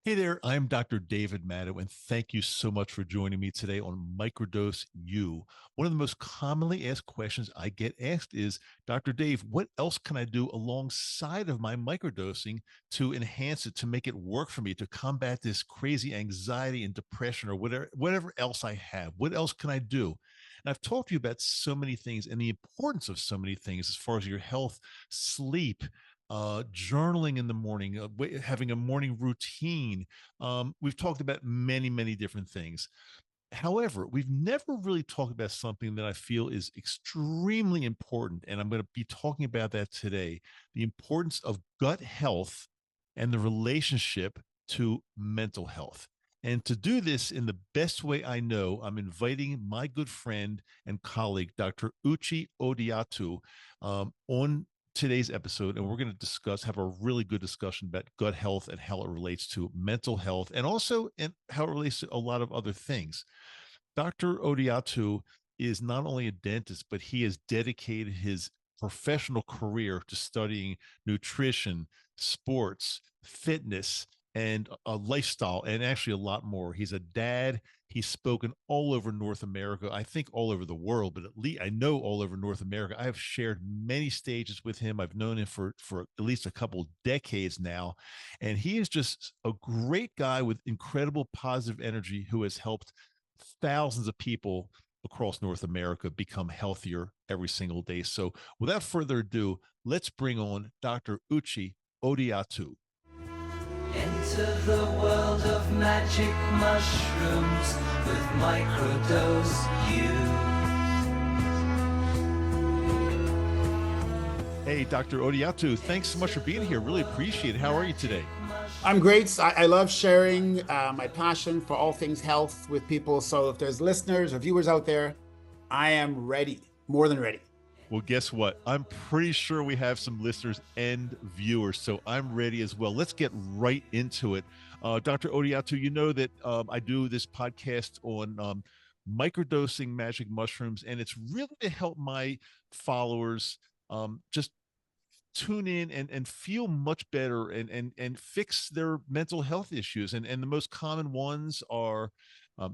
Hey there, I'm Dr. David Maddow, and thank you so much for joining me today on Microdose U. One of the most commonly asked questions I get asked is, Dr. Dave, what else can I do alongside of my microdosing to enhance it, to make it work for me, to combat this crazy anxiety and depression or whatever else I have? What else can I do? And I've talked to you about so many things and the importance of so many things as far as your health, sleep, journaling in the morning, having a morning routine. We've talked about many, many different things. However, we've never really talked about something that I feel is extremely important. And I'm going to be talking about that today, the importance of gut health and the relationship to mental health. And to do this in the best way I know, I'm inviting my good friend and colleague, Dr. Uchi Odiatu, on today's episode, and we're going to have a really good discussion about gut health and how it relates to mental health, and also and how it relates to a lot of other things. Dr. Odiatu is not only a dentist, but he has dedicated his professional career to studying nutrition, sports, fitness, and a lifestyle, and actually a lot more. He's a dad. He's spoken all over North America, I think all over the world, but at least I know all over North America. I have shared many stages with him. I've known him for at least a couple decades now, and he is just a great guy with incredible positive energy who has helped thousands of people across North America become healthier every single day. So, without further ado, let's bring on Dr. Uchi Odiatu. Enter the world of magic mushrooms with Microdose Hey, Dr. Odiatu, thanks so much for being here. Really appreciate it. How are you today? I'm great. I love sharing my passion for all things health with people. So if there's listeners or viewers out there, I am ready, more than ready. Well, guess what? I'm pretty sure we have some listeners and viewers, so I'm ready as well. Let's get right into it. Dr. Odiatu, you know that I do this podcast on microdosing magic mushrooms, and it's really to help my followers just tune in and feel much better and fix their mental health issues. And the most common ones are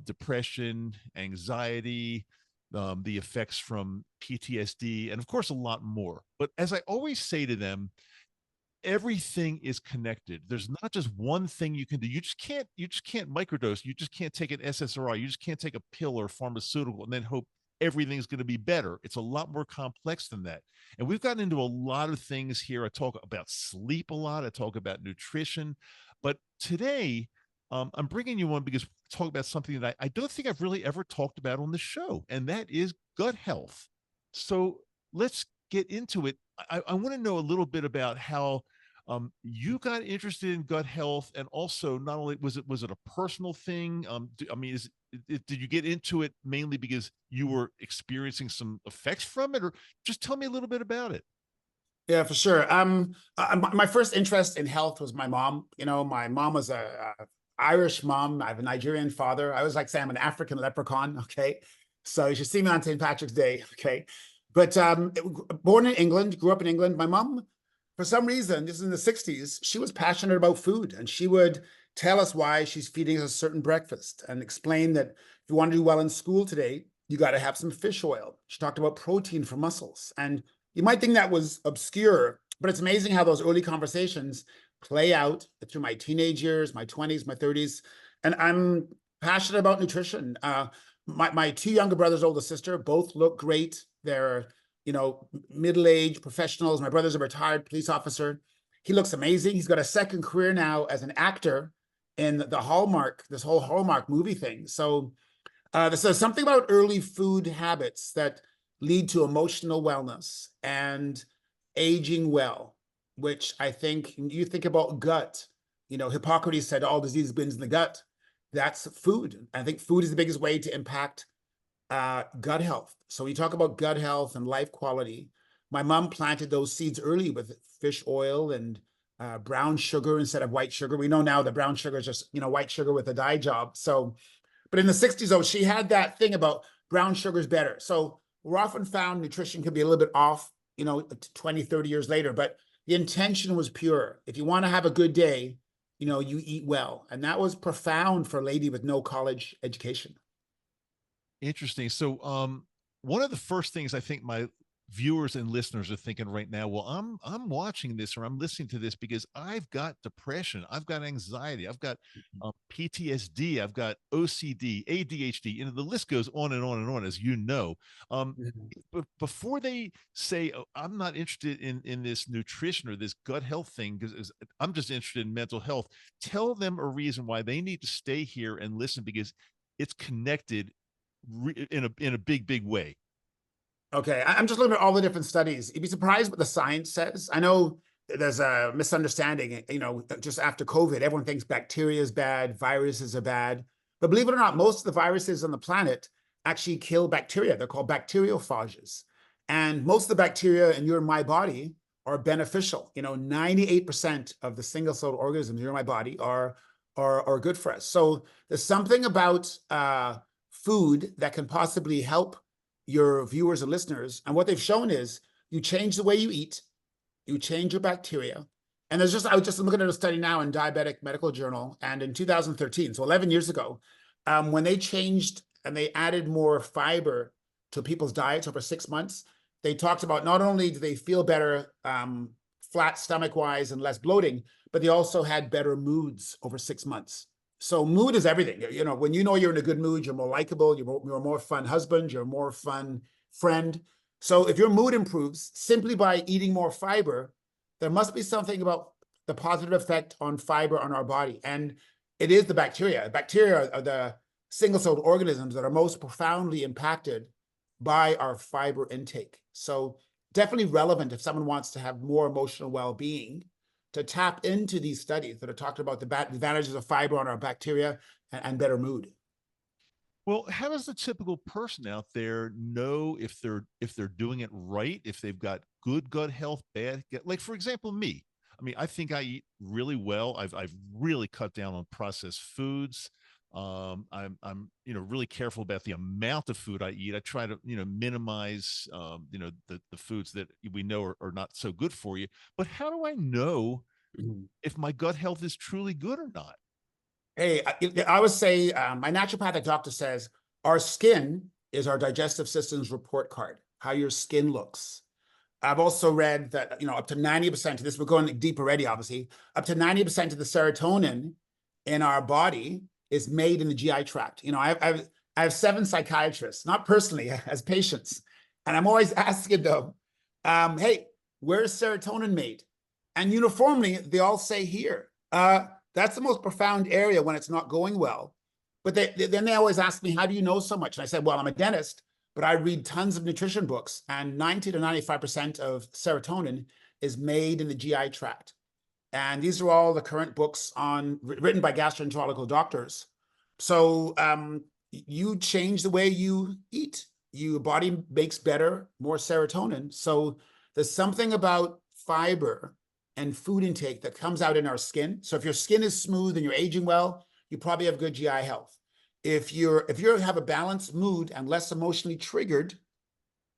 depression, anxiety, the effects from PTSD, and of course, a lot more. But as I always say to them, everything is connected. There's not just one thing you can do. You just can't microdose. You just can't take an SSRI. You just can't take a pill or pharmaceutical and then hope everything's going to be better. It's a lot more complex than that. And we've gotten into a lot of things here. I talk about sleep a lot. I talk about nutrition. But today, I'm bringing you on because we talk about something that I don't think I've really ever talked about on the show, and that is gut health. So let's get into it. I want to know a little bit about how you got interested in gut health, and also not only was it a personal thing. I mean, did you get into it mainly because you were experiencing some effects from it, or just tell me a little bit about it? Yeah, for sure. My first interest in health was my mom. You know, my mom was a Irish mom. I have a Nigerian father. I was like, say, I'm an African leprechaun. Okay. So you should see me on St. Patrick's Day. Okay. But born in England, grew up in England. My mom, for some reason, this is in the 60s, she was passionate about food, and she would tell us why she's feeding us a certain breakfast and explain that if you want to do well in school today, you got to have some fish oil. She talked about protein for muscles. And you might think that was obscure, but it's amazing how those early conversations play out through my teenage years, my 20s, my 30s. And I'm passionate about nutrition. My two younger brothers, older sister, both look great. They're, middle-aged professionals. My brother's a retired police officer. He looks amazing. He's got a second career now as an actor in the Hallmark, this whole Hallmark movie thing. So there's something about early food habits that lead to emotional wellness and aging well, which I think you think about gut. Hippocrates said all disease begins in the gut. That's food. I think food is the biggest way to impact gut health. So when you talk about gut health and life quality, my mom planted those seeds early with fish oil and brown sugar instead of white sugar. We know now that brown sugar is just, white sugar with a dye job. So, but in the 60s, though, she had that thing about brown sugar is better. So we're often found nutrition can be a little bit off, 20, 30 years later, but the intention was pure. If you want to have a good day, you eat well. And that was profound for a lady with no college education. Interesting. So, one of the first things I think my viewers and listeners are thinking right now, well, I'm watching this or I'm listening to this because I've got depression, I've got anxiety, I've got PTSD, I've got OCD, ADHD. You know, the list goes on and on and on, as you know. Um, Mhm. but before they say, oh, I'm not interested in this nutrition or this gut health thing because I'm just interested in mental health, tell them a reason why they need to stay here and listen because it's connected in a big way. Okay, I'm just looking at all the different studies. You'd be surprised what the science says. I know there's a misunderstanding, just after COVID, everyone thinks bacteria is bad, viruses are bad. But believe it or not, most of the viruses on the planet actually kill bacteria. They're called bacteriophages. And most of the bacteria in your and my body are beneficial. 98% of the single-celled organisms in your and my body are good for us. So there's something about food that can possibly help your viewers and listeners. And what they've shown is you change the way you eat, you change your bacteria. And I was just looking at a study now in Diabetic Medical Journal, and in 2013, so 11 years ago, when they changed and they added more fiber to people's diets over 6 months, they talked about not only do they feel better, flat stomach wise and less bloating, but they also had better moods over 6 months. So mood is everything. When you're in a good mood, you're more likable, you're a more fun husband, you're a more fun friend. So if your mood improves simply by eating more fiber, there must be something about the positive effect on fiber on our body. And it is the bacteria. Bacteria are the single-celled organisms that are most profoundly impacted by our fiber intake. So definitely relevant if someone wants to have more emotional well-being, to tap into these studies that are talking about the advantages of fiber on our bacteria and better mood. Well, how does the typical person out there know if they're doing it right, if they've got good gut health, bad gut, like for example, me. I mean, I think I eat really well. I've really cut down on processed foods. I'm really careful about the amount of food I eat. I try to minimize the foods that we know are not so good for you. But how do I know Mhm. if my gut health is truly good or not? Hey, I would say my naturopathic doctor says our skin is our digestive system's report card, how your skin looks. I've also read that, up to 90% of this, we're going deep already, obviously, up to 90% of the serotonin in our body is made in the GI tract. I have 7 psychiatrists, not personally, as patients. And I'm always asking them, hey, where's serotonin made? And uniformly, they all say here. That's the most profound area when it's not going well. But then they always ask me, how do you know so much? And I said, well, I'm a dentist, but I read tons of nutrition books, and 90 to 95% of serotonin is made in the GI tract. And these are all the current books written by gastroenterological doctors. So you change the way you eat, your body makes better, more serotonin. So there's something about fiber and food intake that comes out in our skin. So if your skin is smooth and you're aging well, you probably have good GI health. If you have a balanced mood and less emotionally triggered,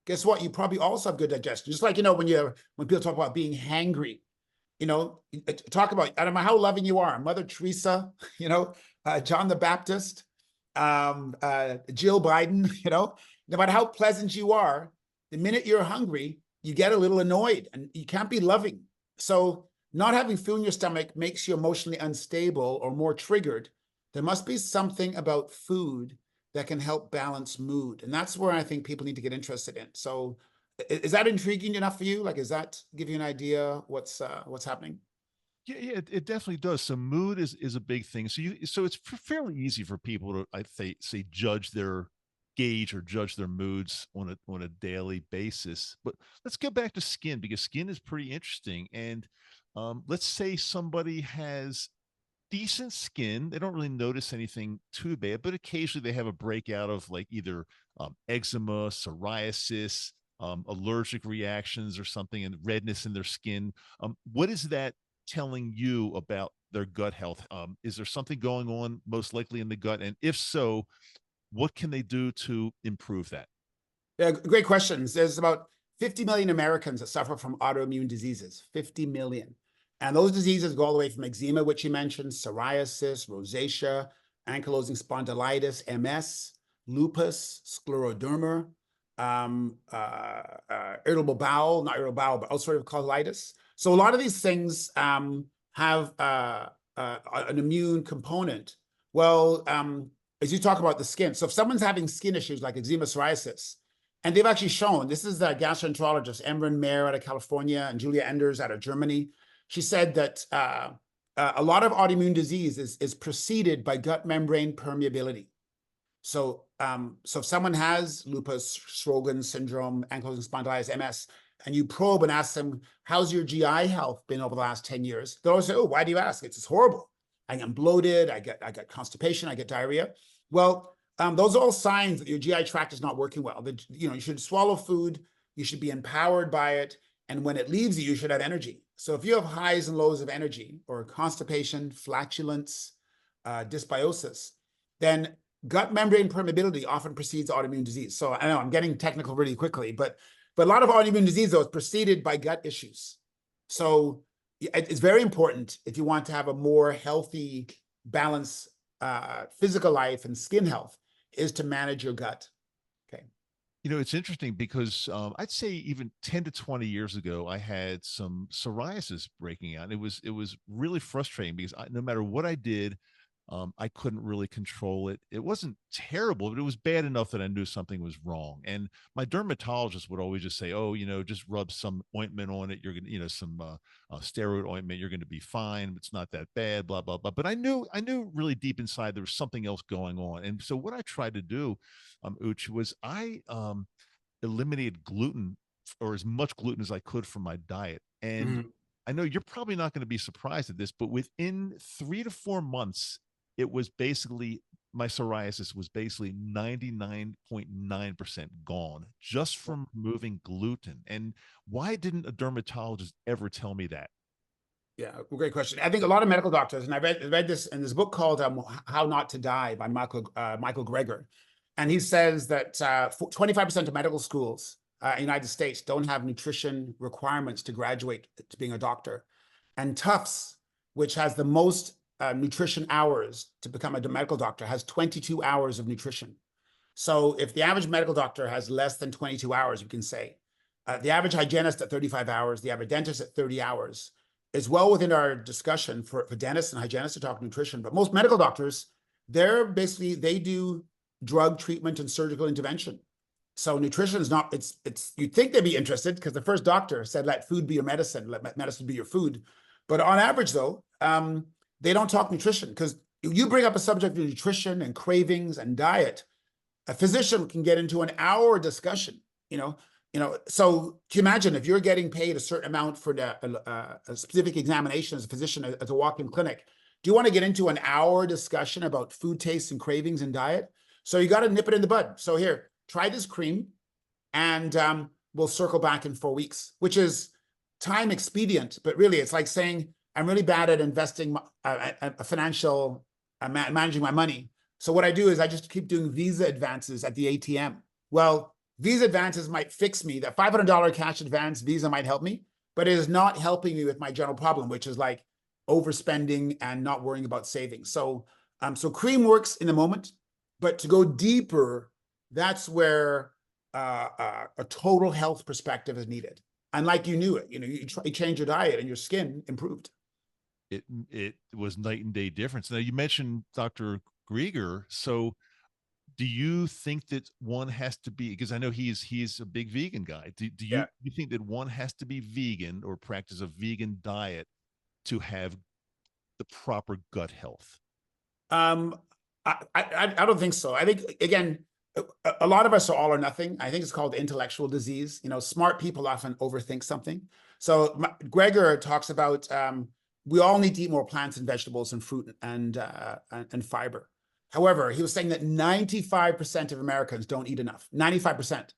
guess what? You probably also have good digestion. Just like when people talk about being hangry, talk about, I don't know how loving you are, Mother Teresa, John the Baptist, Jill Biden, no matter how pleasant you are, the minute you're hungry, you get a little annoyed and you can't be loving. So not having food in your stomach makes you emotionally unstable or more triggered. There must be something about food that can help balance mood. And that's where I think people need to get interested in. So is that intriguing enough for you? Like, does that give you an idea what's happening? Yeah, it definitely does. So mood is a big thing. So it's fairly easy for people to say judge their gauge or judge their moods on a daily basis. But let's get back to skin because skin is pretty interesting. And let's say somebody has decent skin. They don't really notice anything too bad, but occasionally they have a breakout of like either eczema, psoriasis, allergic reactions or something, and redness in their skin. What is that telling you about their gut health? Is there something going on most likely in the gut? And if so, what can they do to improve that? Yeah, great questions. There's about 50 million Americans that suffer from autoimmune diseases, 50 million. And those diseases go all the way from eczema, which you mentioned, psoriasis, rosacea, ankylosing spondylitis, MS, lupus, scleroderma, irritable bowel, not irritable bowel, but ulcerative colitis. So a lot of these things have an immune component. Well, as you talk about the skin, so if someone's having skin issues like eczema, psoriasis, and they've actually shown, this is the gastroenterologist, Emran Mayer out of California and Julia Enders out of Germany. She said that a lot of autoimmune disease is preceded by gut membrane permeability. So, so if someone has lupus, Sjogren's syndrome, ankylosing spondylitis, MS, and you probe and ask them, how's your GI health been over the last 10 years? They'll always say, oh, why do you ask? It's horrible. I get bloated, I get constipation, I get diarrhea. Well, those are all signs that your GI tract is not working well. That, you should swallow food, you should be empowered by it, and when it leaves you, you should have energy. So if you have highs and lows of energy, or constipation, flatulence, dysbiosis, then gut membrane permeability often precedes autoimmune disease. So I know I'm getting technical really quickly, but a lot of autoimmune disease, though, is preceded by gut issues. So it's very important if you want to have a more healthy, balanced physical life and skin health, is to manage your gut. Okay. It's interesting because I'd say even 10 to 20 years ago, I had some psoriasis breaking out. It was really frustrating because no matter what I did, I couldn't really control it. It wasn't terrible, but it was bad enough that I knew something was wrong. And my dermatologist would always just say, "Oh, just rub some ointment on it. You're gonna, some steroid ointment. You're going to be fine. It's not that bad." Blah blah blah. But I knew really deep inside there was something else going on. And so what I tried to do, Uch, was I eliminated gluten, or as much gluten as I could from my diet. And I know you're probably not going to be surprised at this, but within 3 to 4 months, it was basically, my psoriasis was basically 99.9% gone just from removing gluten. And why didn't a dermatologist ever tell me that? Yeah, great question. I think a lot of medical doctors, and I read this in this book called How Not to Die by Michael Greger. And he says that 25% of medical schools in the United States don't have nutrition requirements to graduate to being a doctor. And Tufts, which has the most nutrition hours to become a medical doctor, has 22 hours of nutrition. So if the average medical doctor has less than 22 hours, you can say, the average hygienist at 35 hours, the average dentist at 30 hours, is well within our discussion for dentists and hygienists to talk nutrition. But most medical doctors, they do drug treatment and surgical intervention. So nutrition is not, you'd think they'd be interested because the first doctor said, let food be your medicine, let medicine be your food. But on average, though, they don't talk nutrition, because you bring up a subject of nutrition and cravings and diet, a physician can get into an hour discussion, So can you imagine if you're getting paid a certain amount for a specific examination as a physician at a walk-in clinic, do you want to get into an hour discussion about food tastes and cravings and diet? So you got to nip it in the bud. So here, try this cream, and we'll circle back in 4 weeks, which is time expedient, but really it's like saying, I'm really bad at investing financial, managing my money. So what I do is I just keep doing Visa advances at the ATM. Well, Visa advances might fix me. That $500 cash advance Visa might help me, but it is not helping me with my general problem, which is like overspending and not worrying about savings. So, so cream works in the moment, but to go deeper, that's where a total health perspective is needed. And like you knew it, you change your diet and your skin improved. It was night and day difference. Now, you mentioned Dr. Grieger. So do you think that one has to be, because I know he's a big vegan guy. Do you think that one has to be vegan or practice a vegan diet to have the proper gut health? I don't think so. I think, again, a lot of us are all or nothing. I think it's called intellectual disease. Smart people often overthink something. So Greger talks about we all need to eat more plants and vegetables and fruit and fiber. However, he was saying that 95% of Americans don't eat enough, 95%.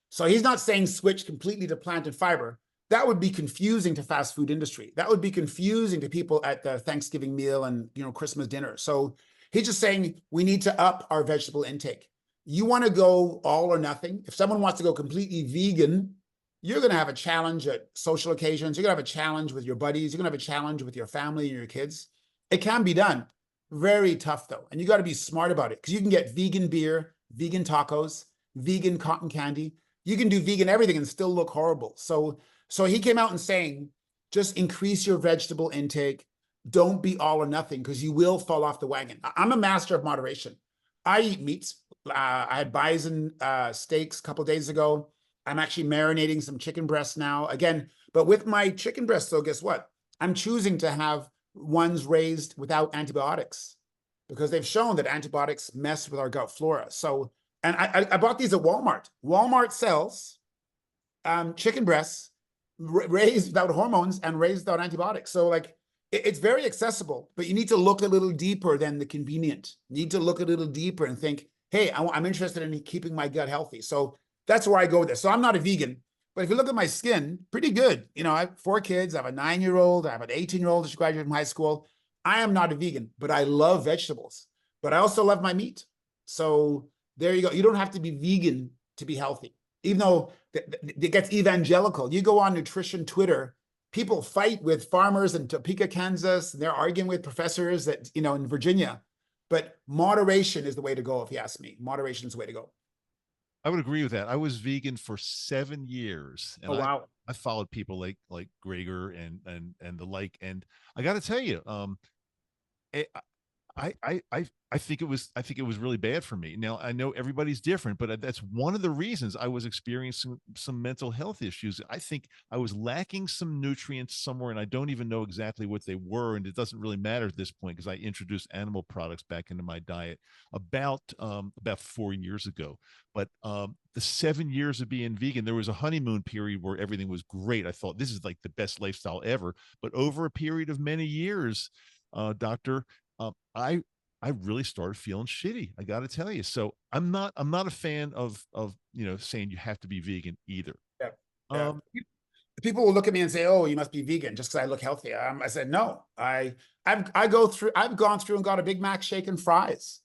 So he's not saying switch completely to plant and fiber. That would be confusing to fast food industry. That would be confusing to people at the Thanksgiving meal and Christmas dinner. So he's just saying we need to up our vegetable intake. You want to go all or nothing. If someone wants to go completely vegan, you're going to have a challenge at social occasions. You're going to have a challenge with your buddies. You're going to have a challenge with your family and your kids. It can be done. Very tough, though. And you got to be smart about it, because you can get vegan beer, vegan tacos, vegan cotton candy. You can do vegan everything and still look horrible. So he came out and saying, just increase your vegetable intake. Don't be all or nothing, because you will fall off the wagon. I'm a master of moderation. I eat meats. I had bison steaks a couple of days ago. I'm actually marinating some chicken breasts now. Again, but with my chicken breasts, though, guess what? I'm choosing to have ones raised without antibiotics, because they've shown that antibiotics mess with our gut flora. So, and I bought these at Walmart. Walmart sells chicken breasts raised without hormones and raised without antibiotics. So like, it's very accessible, but you need to look a little deeper than the convenient. You need to look a little deeper and think, hey, I'm interested in keeping my gut healthy. So that's where I go with this. So I'm not a vegan, but if you look at my skin, pretty good. You know, I have 4 kids. I have a 9-year-old. I have an 18-year-old who graduated from high school. I am not a vegan, but I love vegetables. But I also love my meat. So there you go. You don't have to be vegan to be healthy, even though it gets evangelical. You go on nutrition Twitter, people fight with farmers in Topeka, Kansas. And they're arguing with professors that, you know, in Virginia. But moderation is the way to go, if you ask me. Moderation is the way to go. I would agree with that. I was vegan for 7 years, and Oh, wow. I followed people like Gregor and the like. And I got to tell you, it, I think it was really bad for me. Now I know everybody's different, but that's one of the reasons I was experiencing some mental health issues. I think I was lacking some nutrients somewhere, and I don't even know exactly what they were. And it doesn't really matter at this point, because I introduced animal products back into my diet about 4 years ago. But the 7 years of being vegan, there was a honeymoon period where everything was great. I thought this is like the best lifestyle ever. But over a period of many years, doctor, I really started feeling shitty. I got to tell you. So I'm not a fan of saying you have to be vegan either. Yeah. Yeah. People will look at me and say, "Oh, you must be vegan just because I look healthy." I said, "No, I've gone through and got a Big Mac, shake, and fries."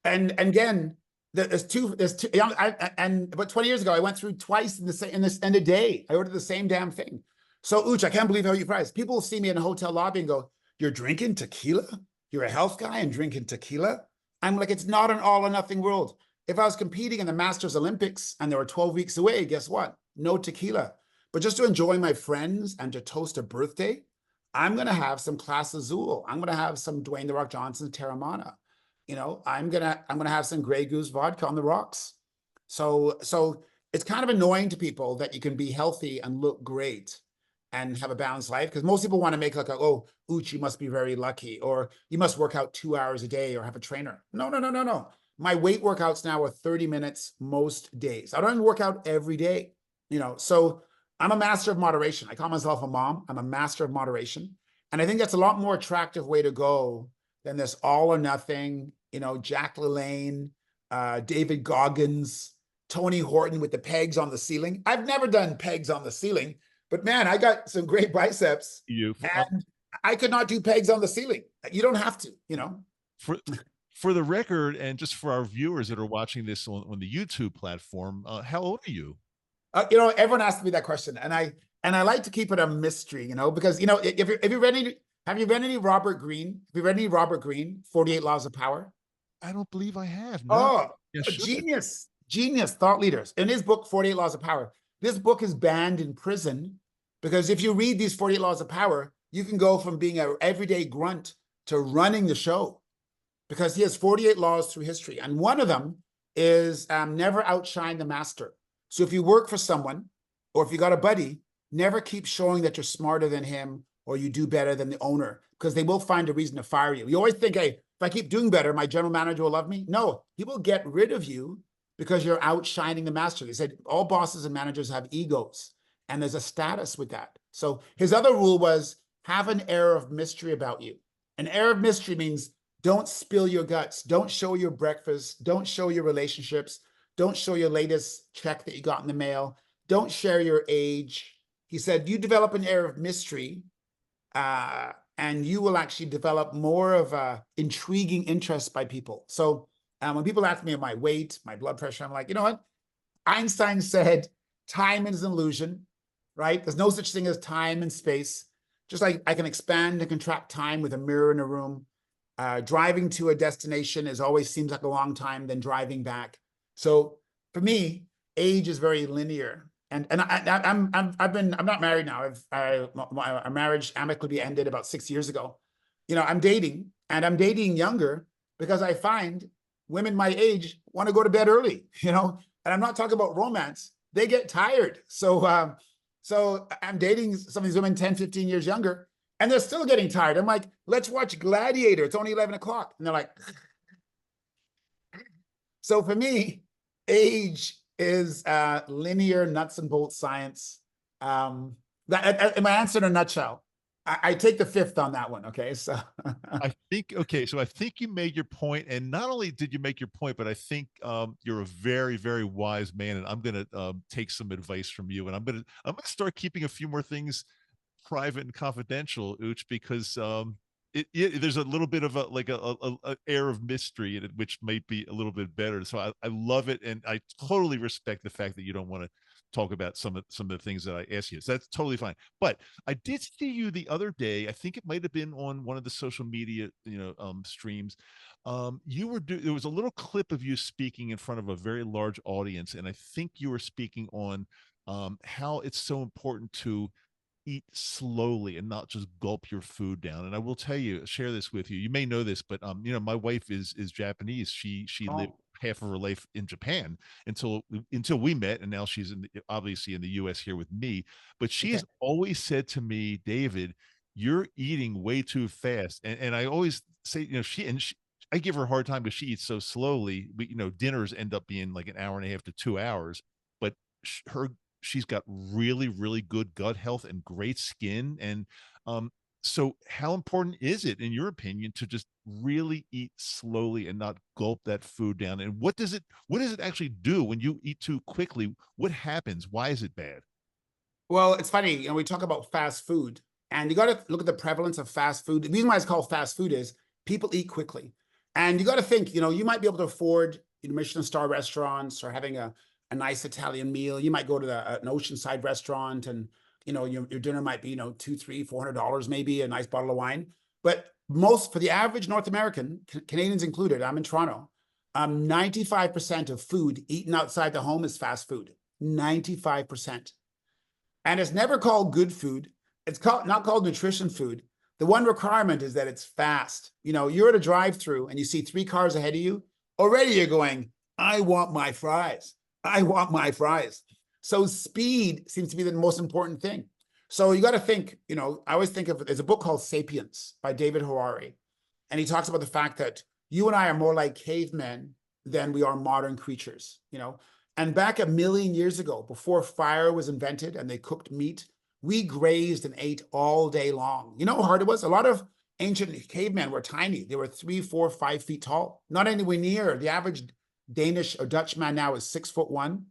And again, there's two. But 20 years ago, I went through twice in a day. I ordered the same damn thing. So, Ooch, I can't believe how you fries. People will see me in a hotel lobby and go, "You're drinking tequila? You're a health guy and drinking tequila?" I'm like, it's not an all or nothing world. If I was competing in the Masters Olympics and they were 12 weeks away, guess what? No tequila. But just to enjoy my friends and to toast a birthday, I'm going to have some Class Azul. I'm going to have some Dwayne "The Rock" Johnson Terramana. You know, I'm going to have some Grey Goose vodka on the rocks. So it's kind of annoying to people that you can be healthy and look great and have a balanced life, because most people want to make like oh, Ooch, you must be very lucky, or you must work out 2 hours a day or have a trainer. No. My weight workouts now are 30 minutes most days. I don't even work out every day, you know. So I'm a master of moderation. I call myself a mom. I'm a master of moderation. And I think that's a lot more attractive way to go than this all or nothing, you know, Jack LaLanne, David Goggins, Tony Horton with the pegs on the ceiling. I've never done pegs on the ceiling, but man, I got some great biceps, and I could not do pegs on the ceiling. You don't have to, you know. For the record, and just for our viewers that are watching this on the YouTube platform, how old are you? You know, everyone asks me that question, and I like to keep it a mystery, you know, because, you know, have you read any Robert Greene? Have you read any Robert Greene, 48 Laws of Power? I don't believe I have. No. Oh, Yeah, genius thought leaders. In his book, 48 Laws of Power, this book is banned in prison, because if you read these 48 Laws of Power, you can go from being an everyday grunt to running the show, because he has 48 laws through history. And one of them is never outshine the master. So if you work for someone, or if you got a buddy, never keep showing that you're smarter than him or you do better than the owner, because they will find a reason to fire you. You always think, hey, if I keep doing better, my general manager will love me. No, he will get rid of you because you're outshining the master. They said all bosses and managers have egos, and there's a status with that. So his other rule was have an air of mystery about you. An air of mystery means don't spill your guts. Don't show your breakfast. Don't show your relationships. Don't show your latest check that you got in the mail. Don't share your age. He said, you develop an air of mystery, and you will actually develop more of a intriguing interest by people. So when people ask me my weight, my blood pressure, I'm like, you know what? Einstein said, time is an illusion. right? There's no such thing as time and space. Just like I can expand and contract time with a mirror in a room. Driving to a destination is always seems like a long time than driving back. So for me, age is very linear. And I'm not married now. Our marriage amicably ended about 6 years ago. I'm dating, and I'm dating younger because I find women my age want to go to bed early. And I'm not talking about romance. They get tired. So I'm dating some of these women 10, 15 years younger, and they're still getting tired. I'm like, let's watch Gladiator. It's only 11 o'clock. And they're like, so for me, age is linear nuts and bolts science. That my answer in a nutshell. I take the fifth on that one. Okay, so I think okay, so I think you made your point, and not only did you make your point, but I think you're a very, very wise man, and I'm gonna take some advice from you, and I'm gonna start keeping a few more things private and confidential, Ooch, because there's a little bit of a air of mystery in it, which might be a little bit better. So I love it, and I totally respect the fact that you don't want to talk about some of the things that I asked you. So that's totally fine. But I did see you the other day. I think it might have been on one of the social media, streams. You were there was a little clip of you speaking in front of a very large audience, and I think you were speaking on how it's so important to eat slowly and not just gulp your food down. And I will tell you, share this with you. You may know this, but my wife is Japanese. She lived oh, half of her life in Japan until we met, and now she's obviously in the US here with me. But she okay. has always said to me, David, you're eating way too fast. And I always say, I give her a hard time because she eats so slowly. Dinners end up being like an hour and a half to 2 hours, but her she's got really, really good gut health and great skin. And so how important is it, in your opinion, to just really eat slowly and not gulp that food down? And what does it actually do when you eat too quickly? What happens? Why is it bad? Well, it's funny, we talk about fast food, and you got to look at the prevalence of fast food. The reason why it's called fast food is people eat quickly. And you got to think, you might be able to afford Michelin star restaurants or having a nice Italian meal. You might go to an oceanside restaurant, and your dinner might be, $200, $300, $400, maybe a nice bottle of wine. But for the average North American, Canadians included, I'm in Toronto, 95% of food eaten outside the home is fast food. 95%. And it's never called good food. It's not called nutrition food. The one requirement is that it's fast. You're at a drive-through and you see 3 cars ahead of you. Already you're going, I want my fries. I want my fries. So speed seems to be the most important thing. So you got to think, I always think of, there's a book called Sapiens by David Harari. And he talks about the fact that you and I are more like cavemen than we are modern creatures, And back 1,000,000 years ago, before fire was invented and they cooked meat, we grazed and ate all day long. You know how hard it was? A lot of ancient cavemen were tiny. They were 3, 4, 5 feet tall, not anywhere near. The average Danish or Dutch man now is 6'1".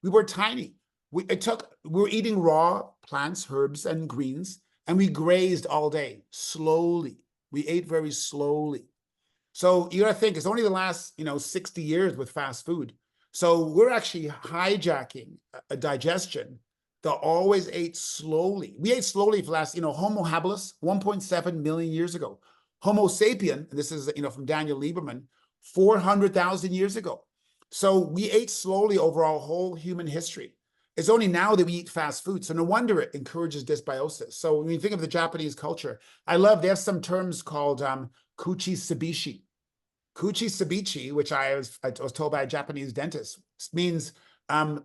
We were tiny. We were eating raw plants, herbs, and greens, and we grazed all day, slowly. We ate very slowly. So you got to think, it's only the last, 60 years with fast food. So we're actually hijacking a digestion that always ate slowly. We ate slowly for the last, Homo habilis, 1.7 million years ago. Homo sapien, and this is, from Daniel Lieberman, 400,000 years ago. So we ate slowly over our whole human history. It's only now that we eat fast food. So no wonder it encourages dysbiosis. So when you think of the Japanese culture, they have some terms called kuchi sabishi. Kuchi sabichi, which I was told by a Japanese dentist, means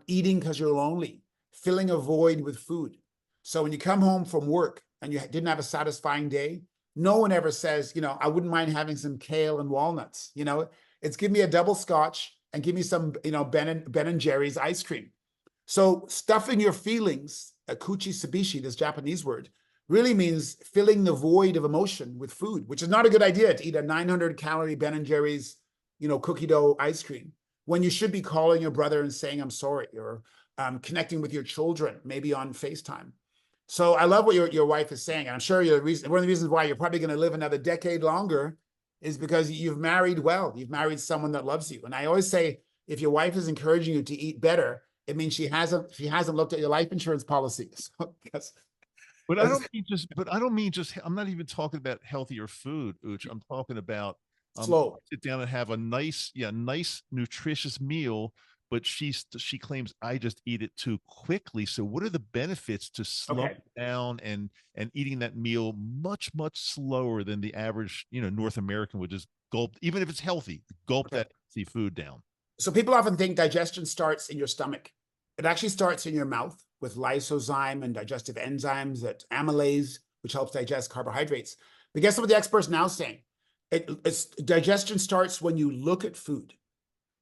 eating because you're lonely, filling a void with food. So when you come home from work and you didn't have a satisfying day, no one ever says, I wouldn't mind having some kale and walnuts. It's give me a double scotch and give me some, Ben and Jerry's ice cream. So stuffing your feelings, kuchi sabishi, this Japanese word, really means filling the void of emotion with food, which is not a good idea to eat a 900-calorie Ben and Jerry's, cookie dough ice cream, when you should be calling your brother and saying, I'm sorry, or connecting with your children, maybe on FaceTime. So I love what your wife is saying. And I'm sure one of the reasons why you're probably going to live another decade longer is because you've married well. You've married someone that loves you. And I always say, if your wife is encouraging you to eat better, it means she hasn't looked at your life insurance policy. So But I that's don't mean just. But I don't mean just. I'm not even talking about healthier food, Uch. I'm talking about slow. sit down and have a nice, yeah, nice, nutritious meal. But she claims I just eat it too quickly. So what are the benefits to slowing Okay. down and eating that meal much slower than the average, North American would just gulp, even if it's healthy, gulp Okay. that healthy food down. So people often think digestion starts in your stomach. It actually starts in your mouth with lysozyme and digestive enzymes, that amylase, which helps digest carbohydrates. But guess what the experts now saying? Digestion starts when you look at food.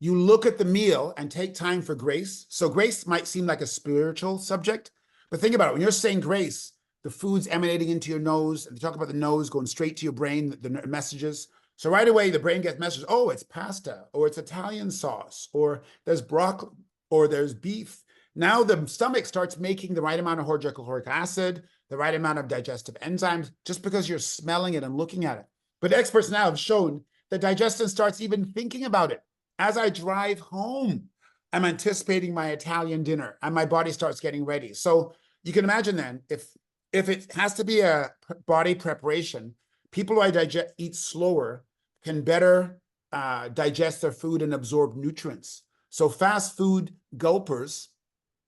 You look at the meal and take time for grace. So grace might seem like a spiritual subject, but think about it. When you're saying grace, the food's emanating into your nose, and they talk about the nose going straight to your brain, the messages. So right away, the brain gets messages. Oh, it's pasta, or it's Italian sauce, or there's broccoli, or there's beef. Now the stomach starts making the right amount of hydrochloric acid, the right amount of digestive enzymes, just because you're smelling it and looking at it. But experts now have shown that digestion starts even thinking about it. As I drive home, I'm anticipating my Italian dinner, and my body starts getting ready. So you can imagine then, if it has to be a body preparation, people who eat slower can better digest their food and absorb nutrients. So fast food gulpers,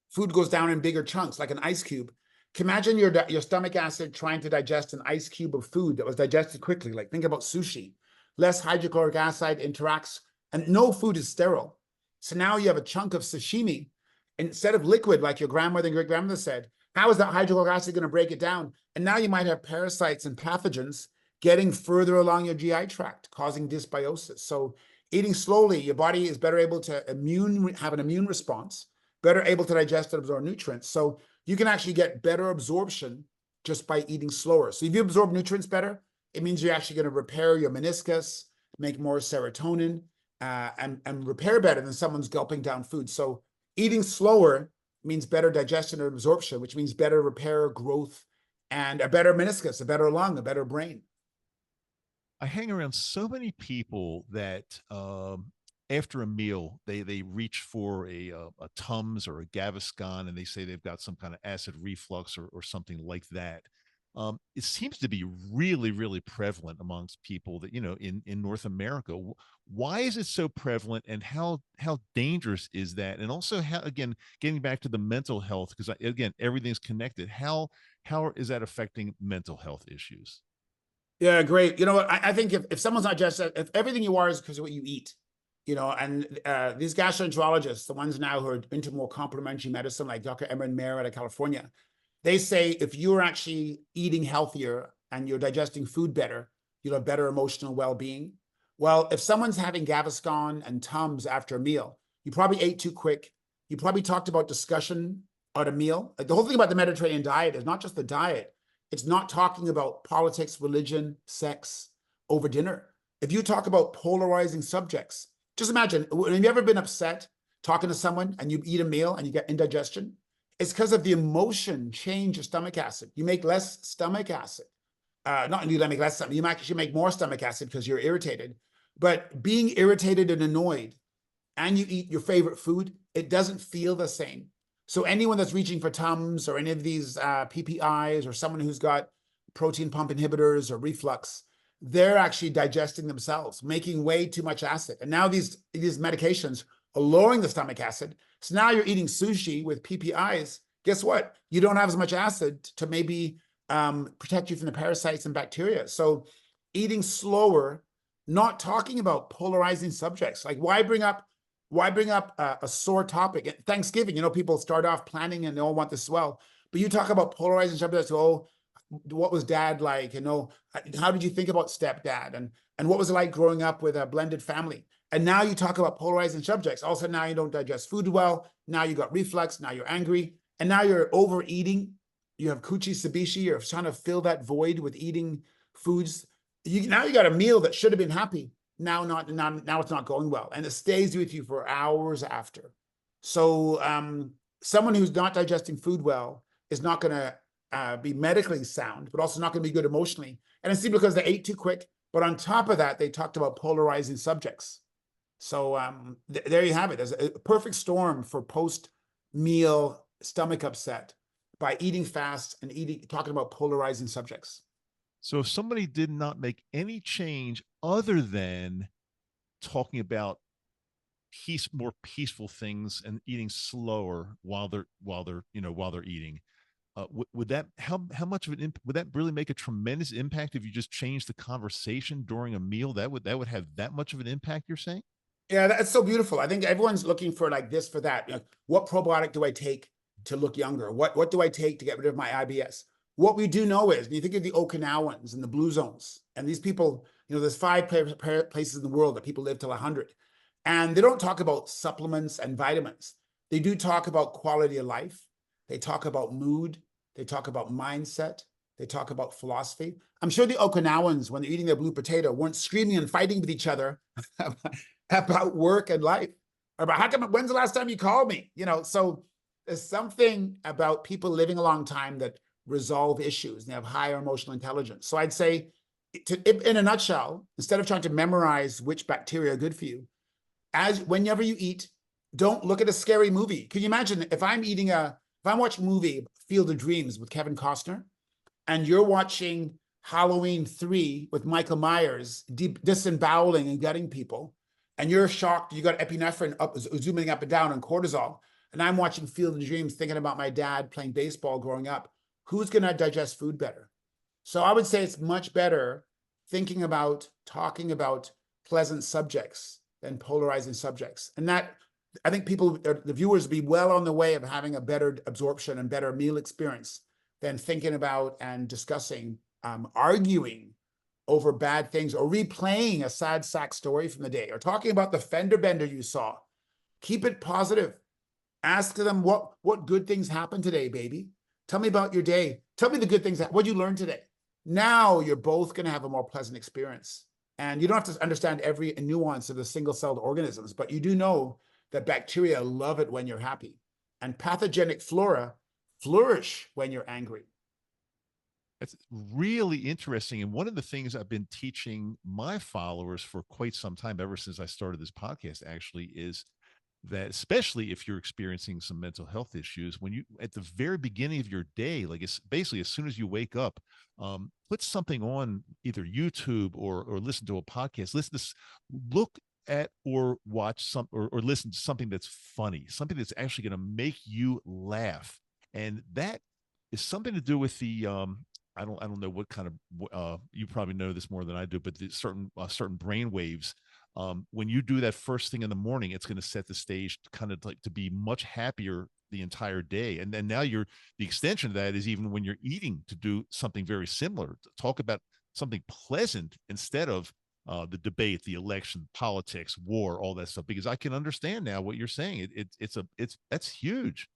food goes down in bigger chunks, like an ice cube. Can you imagine your stomach acid trying to digest an ice cube of food that was digested quickly? Like think about sushi. Less hydrochloric acid interacts, and no food is sterile. So now you have a chunk of sashimi instead of liquid, like your grandmother and great grandmother said. How is that hydrochloric acid going to break it down? And now you might have parasites and pathogens getting further along your GI tract, causing dysbiosis. So eating slowly, your body is better able to have an immune response, better able to digest and absorb nutrients. So you can actually get better absorption just by eating slower. So if you absorb nutrients better, it means you're actually going to repair your meniscus, make more serotonin, and repair better than someone's gulping down food. So eating slower means better digestion and absorption, which means better repair, growth, and a better meniscus, a better lung, a better brain. I hang around so many people that after a meal they reach for a Tums or a Gaviscon, and they say they've got some kind of acid reflux or something like that. It seems to be really prevalent amongst people that in North America. Why is it so prevalent, and how dangerous is that? And also, how, again, getting back to the mental health, because again everything's connected. How is that affecting mental health issues? Yeah, great. You know what? I think if someone's not just, if everything you are is because of what you eat, and these gastroenterologists, the ones now who are into more complementary medicine, like Dr. Emran Mayer out of California, they say if you're actually eating healthier and you're digesting food better, you'll have better emotional well-being. Well, if someone's having Gaviscon and Tums after a meal, you probably ate too quick. You probably talked about discussion at a meal. Like the whole thing about the Mediterranean diet is not just the diet. It's not talking about politics, religion, sex over dinner. If you talk about polarizing subjects, just imagine, have you ever been upset talking to someone and you eat a meal and you get indigestion? It's because of the emotion change your stomach acid. You make less stomach acid. Not you make less, you might actually make more stomach acid because you're irritated. But being irritated and annoyed, and you eat your favorite food, it doesn't feel the same. So anyone that's reaching for Tums or any of these PPIs, or someone who's got protein pump inhibitors or reflux, they're actually digesting themselves, making way too much acid. And now these medications are lowering the stomach acid. So now you're eating sushi with PPIs. Guess what? You don't have as much acid to maybe protect you from the parasites and bacteria. So eating slower, not talking about polarizing subjects. Like why bring up a sore topic at Thanksgiving? People start off planning and they all want this as well. But you talk about polarizing subjects. Oh, what was dad like? How did you think about stepdad? And what was it like growing up with a blended family? And now you talk about polarizing subjects. Also, now you don't digest food well. Now you got reflux. Now you're angry. And now you're overeating. You have kuchi sabishi. You're trying to fill that void with eating foods. Now you got a meal that should have been happy. Now it's not going well. And it stays with you for hours after. So someone who's not digesting food well is not going to be medically sound, but also not going to be good emotionally. And it's simply because they ate too quick. But on top of that, they talked about polarizing subjects. So there you have it. There's a perfect storm for post meal, stomach upset by eating fast and talking about polarizing subjects. So if somebody did not make any change other than talking about more peaceful things and eating slower while they're eating, would that how much of an would that really make a tremendous impact if you just change the conversation during a meal? That would have that much of an impact, you're saying? Yeah, that's so beautiful. I think everyone's looking for like this for that. What probiotic do I take to look younger? What do I take to get rid of my IBS? What we do know is, when you think of the Okinawans and the blue zones, and these people, there's 5 places in the world that people live till 100, and they don't talk about supplements and vitamins. They do talk about quality of life. They talk about mood. They talk about mindset. They talk about philosophy. I'm sure the Okinawans, when they're eating their blue potato, weren't screaming and fighting with each other about work and life, or about when's the last time you called me? So there's something about people living a long time that resolve issues and they have higher emotional intelligence. So I'd say, in a nutshell, instead of trying to memorize which bacteria are good for you, whenever you eat, don't look at a scary movie. Can you imagine if I'm watching a movie, Field of Dreams with Kevin Costner, and you're watching Halloween 3 with Michael Myers disemboweling and gutting people, and you're shocked, you got epinephrine zooming up and down and cortisol, and I'm watching Field of Dreams thinking about my dad playing baseball growing up, who's going to digest food better? So I would say it's much better thinking about, talking about pleasant subjects than polarizing subjects. And that, I think the viewers, will be well on the way of having a better absorption and better meal experience than thinking about and discussing, arguing over bad things, or replaying a sad sack story from the day, or talking about the fender bender you saw. Keep it positive. Ask them, what good things happened today, baby? Tell me about your day. Tell me the good things. What you learned today? Now you're both going to have a more pleasant experience. And you don't have to understand every nuance of the single-celled organisms, but you do know that bacteria love it when you're happy. And pathogenic flora flourish when you're angry. That's really interesting. And one of the things I've been teaching my followers for quite some time, ever since I started this podcast, actually, is that, especially if you're experiencing some mental health issues, when you, at the very beginning of your day, like it's basically as soon as you wake up, put something on either YouTube or listen to a podcast. Look at or watch or listen to something that's funny, something that's actually going to make you laugh. And that is something to do with the I don't know what kind of you probably know this more than I do, but the certain brain waves, when you do that first thing in the morning, it's going to set the stage to kind of like to be much happier the entire day. And then now the extension of that is even when you're eating, to do something very similar, to talk about something pleasant instead of the debate, the election, politics, war, all that stuff, because I can understand now what you're saying. That's huge.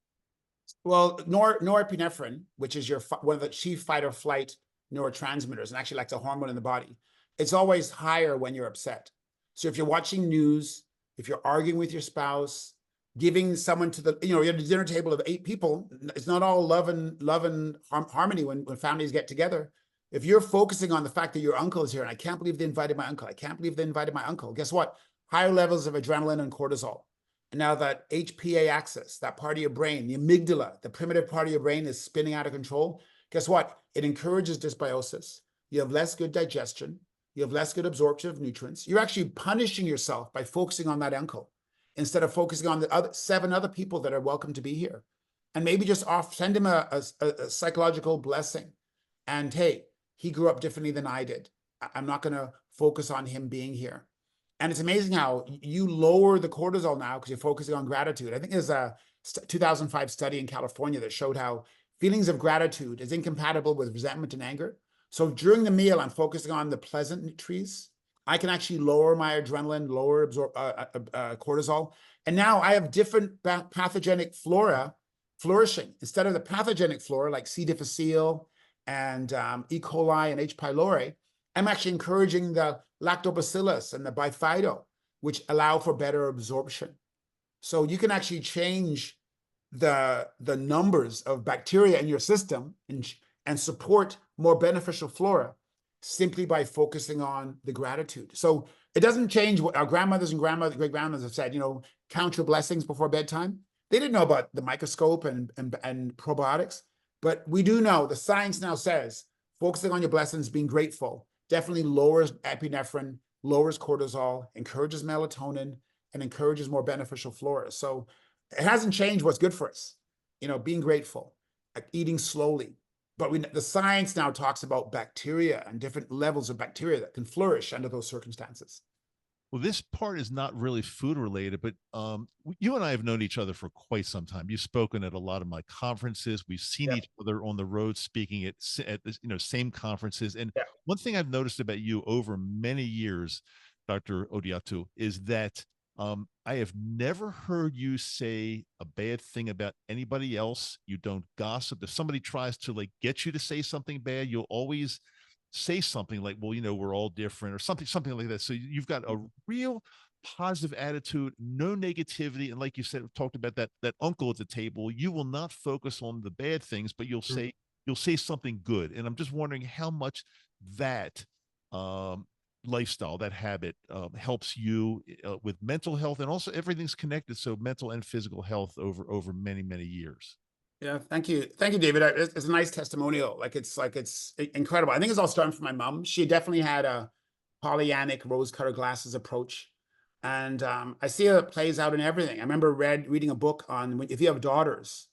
Well, norepinephrine, which is one of the chief fight or flight neurotransmitters, and actually like a hormone in the body, it's always higher when you're upset. So if you're watching news, if you're arguing with your spouse, giving someone you're at a dinner table of 8 people, it's not all love and harmony when families get together. If you're focusing on the fact that your uncle is here, and I can't believe they invited my uncle, I can't believe they invited my uncle, guess what? Higher levels of adrenaline and cortisol. And now that HPA axis, that part of your brain, the amygdala, the primitive part of your brain, is spinning out of control. Guess what? It encourages dysbiosis. You have less good digestion. You have less good absorption of nutrients. You're actually punishing yourself by focusing on that uncle instead of focusing on the 7 other people that are welcome to be here. And maybe just send him a psychological blessing. And hey, he grew up differently than I did. I'm not going to focus on him being here. And it's amazing how you lower the cortisol now because you're focusing on gratitude. I think there's a 2005 study in California that showed how feelings of gratitude is incompatible with resentment and anger. So during the meal, I'm focusing on the pleasantries. I can actually lower my adrenaline, lower cortisol. And now I have different pathogenic flora flourishing. Instead of the pathogenic flora like C. difficile and E. coli and H. pylori, I'm actually encouraging the lactobacillus and the bifido, which allow for better absorption. So you can actually change the numbers of bacteria in your system and support more beneficial flora simply by focusing on the gratitude. So it doesn't change what our grandmothers and great grandmothers have said, count your blessings before bedtime. They didn't know about the microscope and probiotics, but we do know, the science now says, focusing on your blessings, being grateful, definitely lowers epinephrine, lowers cortisol, encourages melatonin, and encourages more beneficial flora. So it hasn't changed what's good for us. Being grateful, eating slowly. But the science now talks about bacteria and different levels of bacteria that can flourish under those circumstances. Well, this part is not really food related, but you and I have known each other for quite some time. You've spoken at a lot of my conferences. We've seen Yeah, each other on the road speaking at this, same conferences. And yeah. one thing I've noticed about you over many years, Dr. Odiatu, is that I have never heard you say a bad thing about anybody else. You don't gossip. If somebody tries to like get you to say something bad, you'll always say something like, well, we're all different, or something like that. So you've got a real positive attitude, no negativity. And like you said, talked about that uncle at the table, you will not focus on the bad things, but you'll say something good. And I'm just wondering how much that um lifestyle, that habit, helps you with mental health, and also everything's connected, so mental and physical health over many many years. Yeah, thank you, David. It's a nice testimonial. It's incredible. I think it's all starting from my mom. She definitely had a Pollyannic rose-colored glasses approach, and I see it plays out in everything. I remember reading a book on if you have daughters,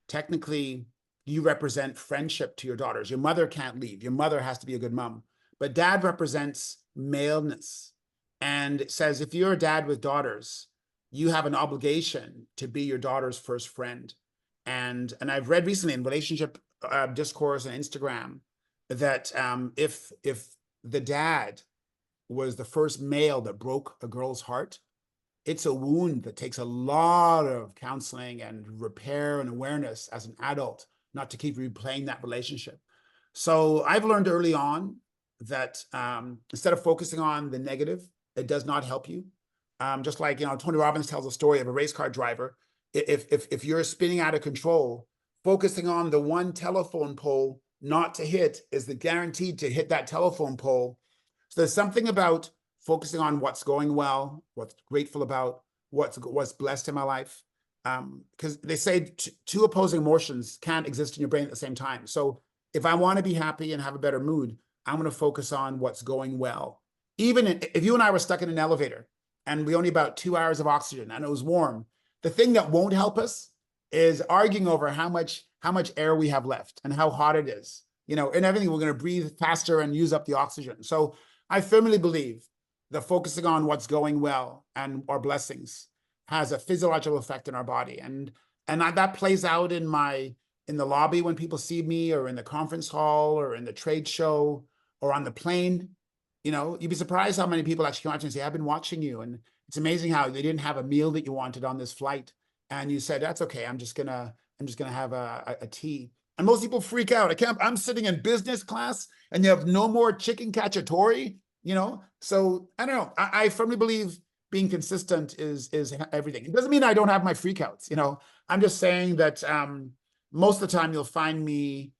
technically you represent friendship to your daughters. Your mother can't leave. Your mother has to be a good mom, but dad represents maleness, and it says if you're a dad with daughters, you have an obligation to be your daughter's first friend. And I've read recently in relationship discourse on Instagram that if the dad was the first male that broke a girl's heart, it's a wound that takes a lot of counseling and repair and awareness as an adult, not to keep replaying that relationship. So I've learned early on that instead of focusing on the negative, it does not help you. Just like, Tony Robbins tells a story of a race car driver. If you're spinning out of control, focusing on the one telephone pole not to hit is the guaranteed to hit that telephone pole. So there's something about focusing on what's going well, what's grateful about, what's blessed in my life. Because they say two opposing emotions can't exist in your brain at the same time. So if I want to be happy and have a better mood, I'm going to focus on what's going well. Even if you and I were stuck in an elevator and we only about 2 hours of oxygen and it was warm, the thing that won't help us is arguing over how much air we have left and how hot it is. And everything, we're going to breathe faster and use up the oxygen. So I firmly believe that focusing on what's going well and our blessings has a physiological effect in our body. And that plays out in the lobby when people see me, or in the conference hall, or in the trade show, or on the plane. You'd be surprised how many people actually come up to me and say, I've been watching you. And it's amazing how they didn't have a meal that you wanted on this flight. And you said, that's okay. I'm just gonna have a tea. And most people freak out. I'm sitting in business class and you have no more chicken cacciatore, So I don't know. I firmly believe being consistent is everything. It doesn't mean I don't have my freakouts, I'm just saying that most of the time you'll find me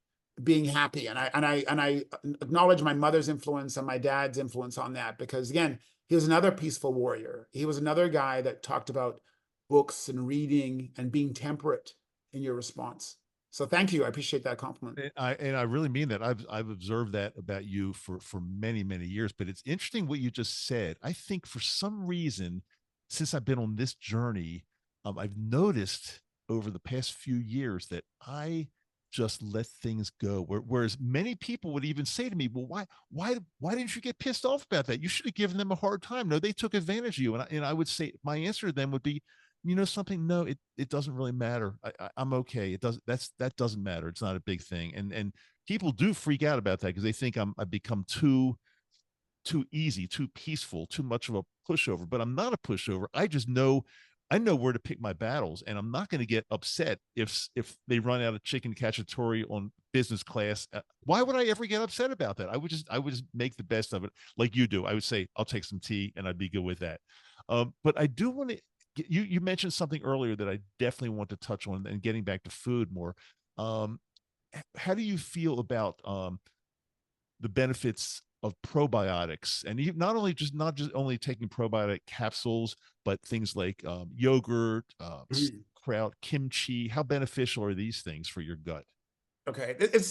being happy. And I acknowledge my mother's influence and my dad's influence on that, because again, he was another peaceful warrior. He was another guy that talked about books and reading and being temperate in your response. So thank you. I appreciate that compliment. And I really mean that. I've observed that about you for many many years. But it's interesting what you just said. I think for some reason, since I've been on this journey, I've noticed over the past few years that I just let things go. Whereas many people would even say to me, "Well, why didn't you get pissed off about that? You should have given them a hard time. No, they took advantage of you." And I would say my answer to them would be, something, no, it doesn't really matter. I'm okay. That doesn't matter. It's not a big thing. And people do freak out about that because they think I've become too easy, too peaceful, too much of a pushover. But I'm not a pushover. I know where to pick my battles, and I'm not going to get upset if they run out of chicken cacciatore on business class. Why would I ever get upset about that? I would just make the best of it, like you do. I would say I'll take some tea, and I'd be good with that. But I do want to. You mentioned something earlier that I definitely want to touch on, and getting back to food more. Um, how do you feel about the benefits of probiotics, and not just only taking probiotic capsules, but things like yogurt, Mhm. sauerkraut, kimchi. How beneficial are these things for your gut? Okay, it's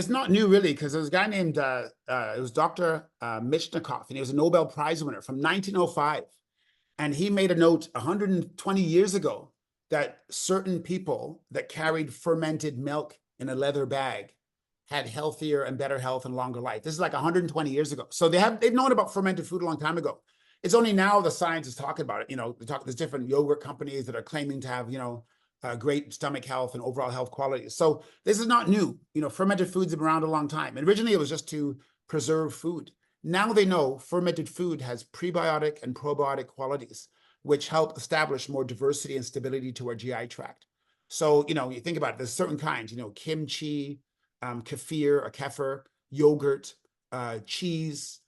not new really, because there was a guy named it was Dr. Michnikov, and he was a Nobel Prize winner from 1905, and he made a note 120 years ago that certain people that carried fermented milk in a leather bag had healthier and better health and longer life. This is like 120 years ago, so they've known about fermented food a long time ago. It's only now the science is talking about it. There's different yogurt companies that are claiming to have great stomach health and overall health qualities. So this is not new. Fermented foods have been around a long time. And originally it was just to preserve food. Now they know fermented food has prebiotic and probiotic qualities, which help establish more diversity and stability to our GI tract. So, you think about it, there's certain kinds, kimchi, kefir or kefir, yogurt, cheese,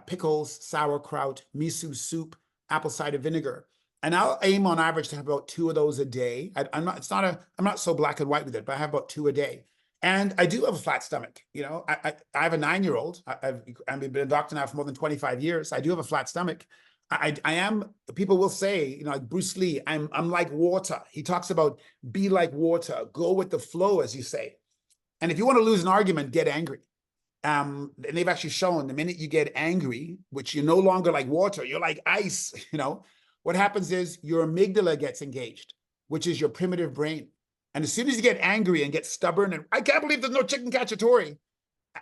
pickles, sauerkraut, miso soup, apple cider vinegar. And I'll aim on average to have about 2 of those a day. I'm not so black and white with it, but I have about 2 a day. And I do have a flat stomach. I have a 9-year-old. I've been a doctor now for more than 25 years. I do have a flat stomach. I am, people will say, like Bruce Lee, I'm like water. He talks about be like water, go with the flow, as you say. And if you want to lose an argument, get angry. And they've actually shown the minute you get angry, which you're no longer like water, you're like ice, what happens is your amygdala gets engaged, which is your primitive brain. And as soon as you get angry and get stubborn, and I can't believe there's no chicken cacciatore,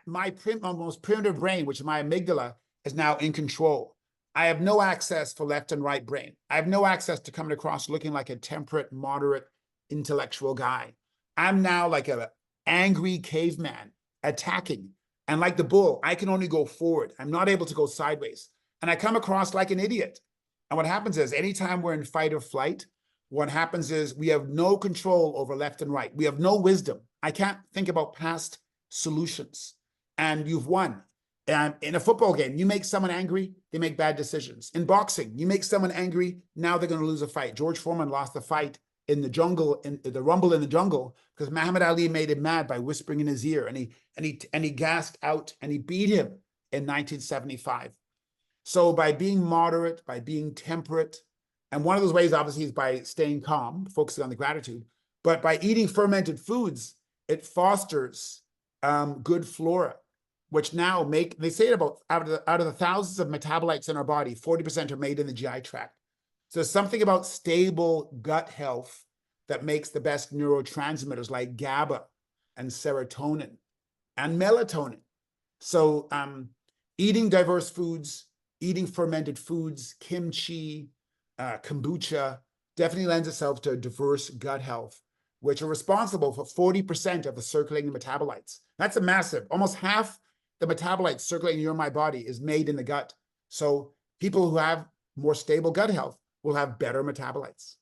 my most primitive brain, which is my amygdala, is now in control. I have no access for left and right brain. I have no access to coming across looking like a temperate, moderate, intellectual guy. I'm now like an angry caveman attacking. And like the bull, I can only go forward. I'm not able to go sideways. And I come across like an idiot. And what happens is anytime we're in fight or flight, what happens is we have no control over left and right. We have no wisdom. I can't think about past solutions. And you've won. And in a football game, you make someone angry, they make bad decisions. In boxing, you make someone angry, now they're going to lose a fight. George Foreman lost the fight in the jungle, in the rumble in the jungle, because Muhammad Ali made him mad by whispering in his ear, and he gasped out, and he beat him in 1975. So by being moderate, by being temperate, and one of those ways obviously is by staying calm, focusing on the gratitude, but by eating fermented foods, it fosters good flora, which now they say about out of the thousands of metabolites in our body, 40% are made in the GI tract. So something about stable gut health that makes the best neurotransmitters like GABA and serotonin and melatonin. So eating diverse foods, eating fermented foods, kimchi, kombucha, definitely lends itself to diverse gut health, which are responsible for 40% of the circulating metabolites. That's a massive, almost half the metabolites circulating in your and my body is made in the gut. So people who have more stable gut health will have better metabolites.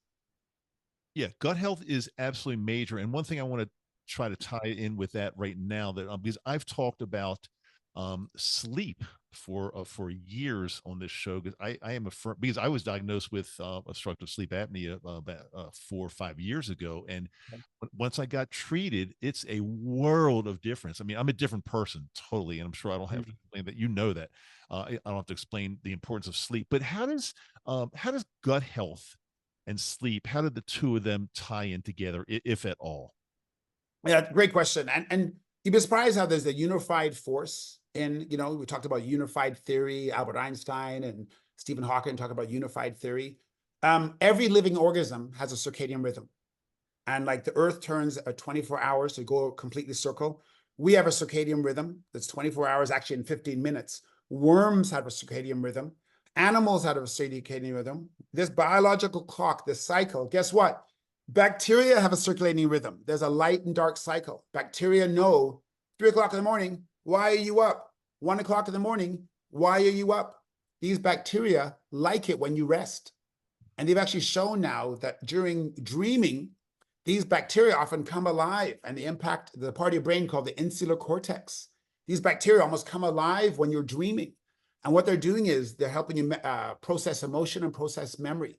Yeah, gut health is absolutely major. And one thing I want to try to tie in with that right now, that because I've talked about sleep for years on this show, because I am a firm, because I was diagnosed with obstructive sleep apnea about 4 or 5 years ago, and once I got treated, it's a world of difference. I mean, I'm a different person totally, and I'm sure I don't have to explain that. That I don't have to explain the importance of sleep. But how does gut health and sleep, how did the two of them tie in together, if at all? Yeah, great question. And you'd be surprised how there's a unified force in, we talked about unified theory, Albert Einstein and Stephen Hawking talk about unified theory. Every living organism has a circadian rhythm. And like the earth turns 24 hours to go completely circle, we have a circadian rhythm that's 24 hours, actually in 15 minutes. Worms have a circadian rhythm. Animals have a circadian rhythm. This biological clock, this cycle, guess what? Bacteria have a circulating rhythm. There's a light and dark cycle. Bacteria know 3 o'clock in the morning, why are you up? 1 o'clock in the morning, why are you up? These bacteria like it when you rest. And they've actually shown now that during dreaming, these bacteria often come alive and they impact the part of your brain called the insular cortex. These bacteria almost come alive when you're dreaming. And what they're doing is they're helping you process emotion and process memory.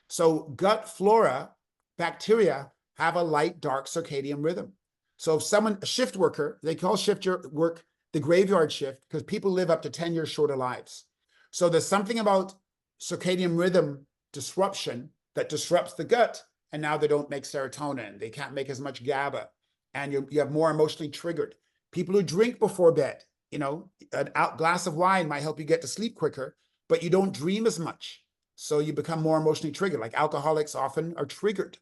So gut flora, bacteria have a light, dark circadian rhythm. So if someone, a shift worker, they call shift work the graveyard shift because people live up to 10 years shorter lives. So there's something about circadian rhythm disruption that disrupts the gut. and now they don't make serotonin. They can't make as much GABA, and you have more emotionally triggered. People who drink before bed, a glass of wine might help you get to sleep quicker, but you don't dream as much. So you become more emotionally triggered. Like alcoholics often are triggered.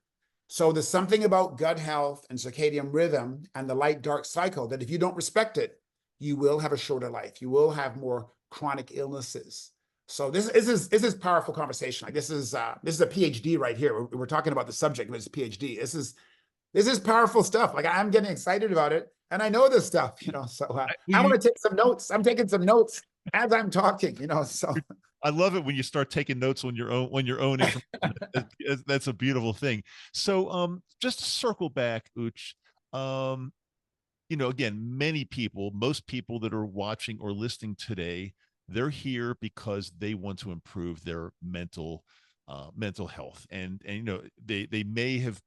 So there's something about gut health and circadian rhythm and the light-dark cycle that if you don't respect it, you will have a shorter life. You will have more chronic illnesses. So this is powerful conversation. Like this is a PhD right here. We're talking about the subject of his PhD. This is powerful stuff. Like I'm getting excited about it, and I know this stuff. So I want to take some notes. I'm taking some notes as I'm talking. So I love it when you start taking notes on your own information. That's a beautiful thing. So just to circle back, Uch, again, most people that are watching or listening today, they're here because they want to improve their mental health, and they may have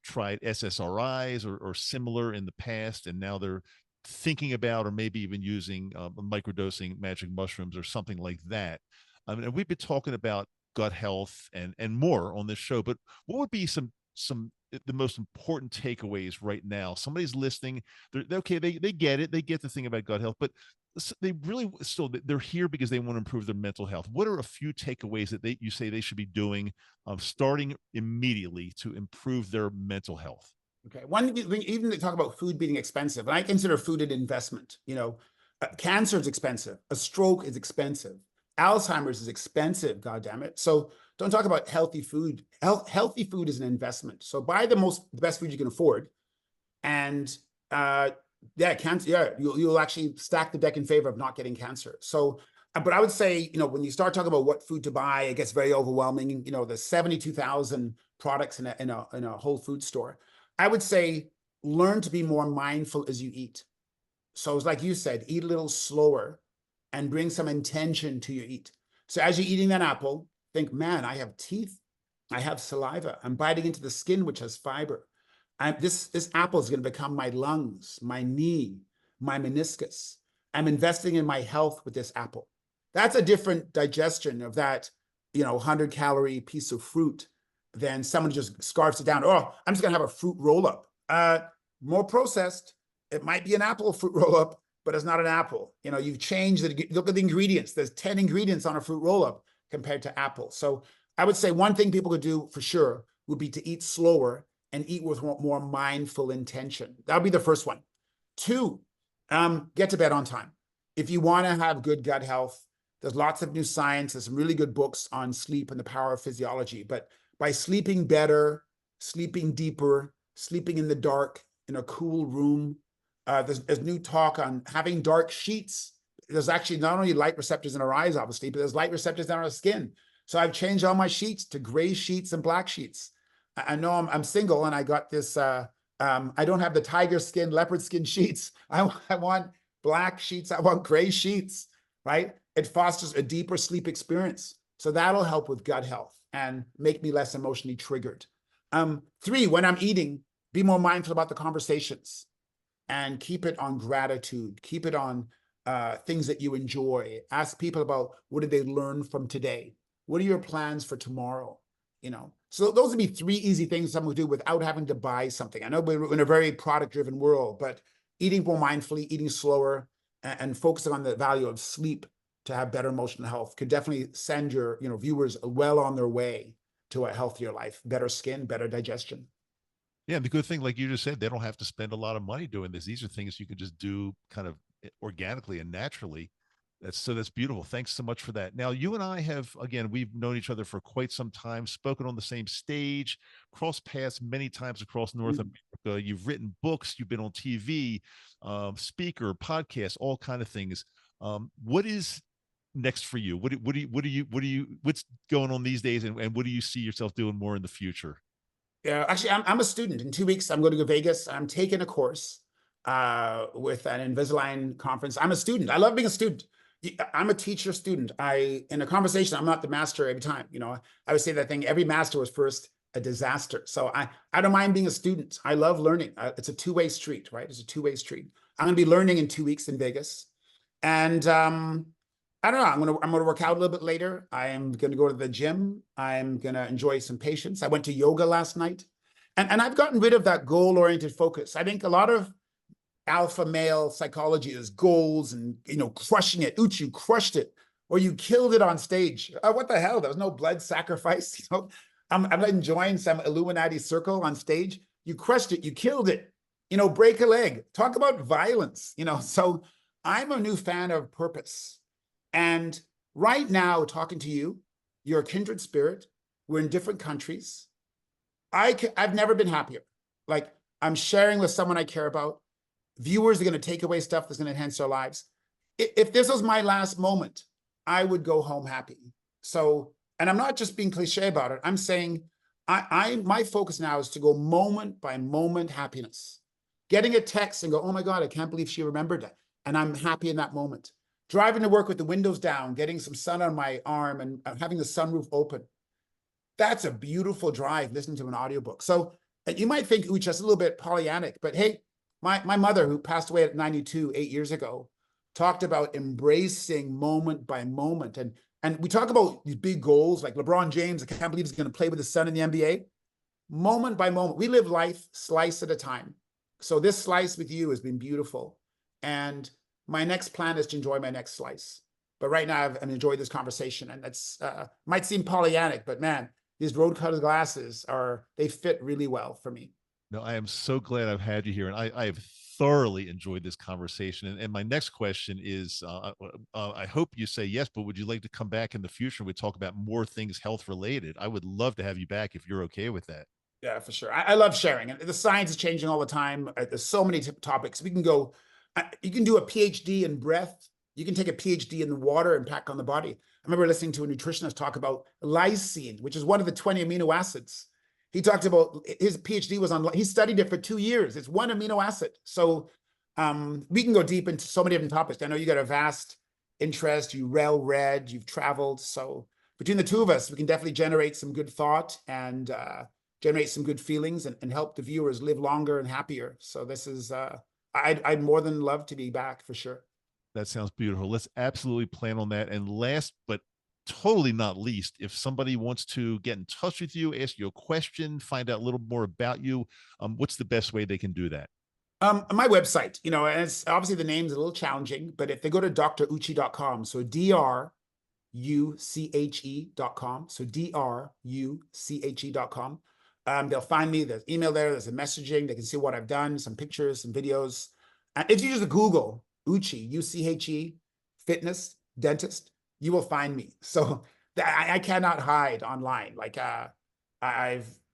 tried SSRIs or similar in the past, and now they're thinking about or maybe even using microdosing magic mushrooms or something like that. And we've been talking about gut health and more on this show, but what would be some the most important takeaways right now? Somebody's listening, they're okay, they get it, they get the thing about gut health, but they really still, they're here because they want to improve their mental health. What are a few takeaways that you say they should be doing starting immediately to improve their mental health? Okay, even they talk about food being expensive, and I consider food an investment. Cancer is expensive, a stroke is expensive, Alzheimer's is expensive, God damn it. So don't talk about healthy food. Healthy food is an investment. So buy the best food you can afford, and cancer. Yeah, you'll actually stack the deck in favor of not getting cancer. So, but I would say, when you start talking about what food to buy, it gets very overwhelming. There's 72,000 products in a Whole Food store. I would say learn to be more mindful as you eat. So it's like you said, eat a little slower and bring some intention to your eat. So as you're eating that apple, think, man, I have teeth, I have saliva, I'm biting into the skin, which has fiber. This apple is going to become my lungs, my knee, my meniscus. I'm investing in my health with this apple. That's a different digestion of that, 100-calorie piece of fruit than someone just scarfs it down. Oh, I'm just going to have a fruit roll-up. More processed. It might be an apple fruit roll-up, but it's not an apple. You've changed it. Look at the ingredients. There's 10 ingredients on a fruit roll-up compared to apple. So I would say one thing people could do for sure would be to eat slower and eat with more mindful intention. That would be the first one. 2, get to bed on time. If you want to have good gut health, there's lots of new science. There's some really good books on sleep and the power of physiology. But by sleeping better, sleeping deeper, sleeping in the dark, in a cool room, there's new talk on having dark sheets. There's actually not only light receptors in our eyes, obviously, but there's light receptors down our skin. So I've changed all my sheets to gray sheets and black sheets. I know I'm single, and I got this, I don't have the tiger skin, leopard skin sheets. I want black sheets. I want gray sheets, right? It fosters a deeper sleep experience. So that'll help with gut health and make me less emotionally triggered. 3, when I'm eating, be more mindful about the conversations and keep it on gratitude. Keep it on things that you enjoy. Ask people about what did they learn from today? What are your plans for tomorrow? So those would be 3 easy things someone would do without having to buy something. I know we're in a very product-driven world, but eating more mindfully, eating slower, and focusing on the value of sleep to have better emotional health could definitely send your viewers well on their way to a healthier life, better skin, better digestion. Yeah, and the good thing, like you just said, they don't have to spend a lot of money doing this. These are things you can just do kind of organically and naturally. That's beautiful. Thanks so much for that. Now, you and I have, again, we've known each other for quite some time, spoken on the same stage, crossed paths many times across North America. You've written books, you've been on TV, speaker, podcast, all kind of things. What is next for you? What's going on these days, and what do you see yourself doing more in the future? Yeah, actually, I'm a student. In 2 weeks, I'm going to go to Vegas. I'm taking a course with an Invisalign conference. I'm a student. I love being a student. I'm a teacher student. In a conversation, I'm not the master every time. I would say that thing, every master was first a disaster. So I don't mind being a student. I love learning. It's a two-way street, right? It's a two-way street. I'm going to be learning in 2 weeks in Vegas. And I don't know. I'm gonna work out a little bit later. I am gonna go to the gym. I'm gonna enjoy some patience. I went to yoga last night, and I've gotten rid of that goal-oriented focus. I think a lot of alpha male psychology is goals and crushing it. Ooch, you crushed it, or you killed it on stage. What the hell? There was no blood sacrifice. I'm enjoying some Illuminati circle on stage. You crushed it. You killed it. Break a leg. Talk about violence. So I'm a new fan of purpose. And right now, talking to you, you're a kindred spirit. We're in different countries. I've never been happier. Like, I'm sharing with someone I care about. Viewers are going to take away stuff that's going to enhance their lives. If this was my last moment, I would go home happy. So, and I'm not just being cliche about it. I'm saying my focus now is to go moment by moment happiness. Getting a text and go, oh my God, I can't believe she remembered that. And I'm happy in that moment. Driving to work with the windows down, getting some sun on my arm and having the sunroof open. That's a beautiful drive, listening to an audiobook. So you might think, ooh, just a little bit Pollyannic, but hey, my mother, who passed away at 92, 8 years ago, talked about embracing moment by moment. And we talk about these big goals, like LeBron James, I can't believe he's going to play with his son in the NBA. Moment by moment, we live life slice at a time. So this slice with you has been beautiful. And my next plan is to enjoy my next slice. But right now, I've enjoyed this conversation. And that's might seem Pollyannic, but man, these road-colored glasses they fit really well for me. No, I am so glad I've had you here, and I have thoroughly enjoyed this conversation. And my next question is, I hope you say yes, but would you like to come back in the future and we talk about more things health related? I would love to have you back if you're okay with that. Yeah, for sure. I love sharing, and the science is changing all the time. There's so many topics we can go. You can do a PhD in breath. You can take a PhD in the water impact on the body. I remember listening to a nutritionist talk about lysine, which is one of the 20 amino acids. He talked about his PhD was on, he studied it for 2 years. It's one amino acid. So we can go deep into so many different topics. I know you got a vast interest, you read, you've traveled. So between the two of us, we can definitely generate some good thought and generate some good feelings and help the viewers live longer and happier. So this is, I'd more than love to be back for sure. That sounds beautiful. Let's absolutely plan on that. And last but totally not least, if somebody wants to get in touch with you, ask you a question, find out a little more about you, what's the best way they can do that? My website, and it's obviously the name's a little challenging, but if they go to druche.com, so druche.com, so druche.com, they'll find me. There's email there, there's a messaging, they can see what I've done, some pictures, some videos. If you just Google Uche, UCHE, fitness, dentist, you will find me. So I cannot hide online. Like I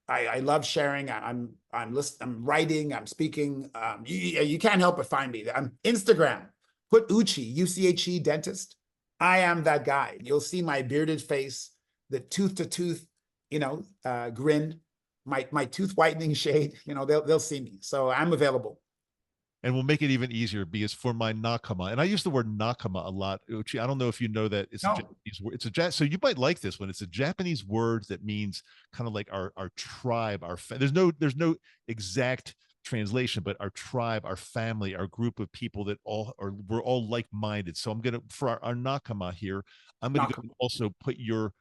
love sharing. I'm writing. I'm speaking. You can't help but find me. I'm Instagram. Put Uche, UCHE dentist. I am that guy. You'll see my bearded face, the tooth to tooth, grin, my tooth whitening shade. They'll see me. So I'm available. And we'll make it even easier because for my nakama, and I use the word nakama a lot, Uchi. I don't know if you know that it's a Japanese word. So you might like this one. It's a Japanese word that means kind of like our tribe, there's no exact translation, but our tribe, our family, our group of people that we're all like-minded. So I'm gonna for our nakama here, I'm gonna also put your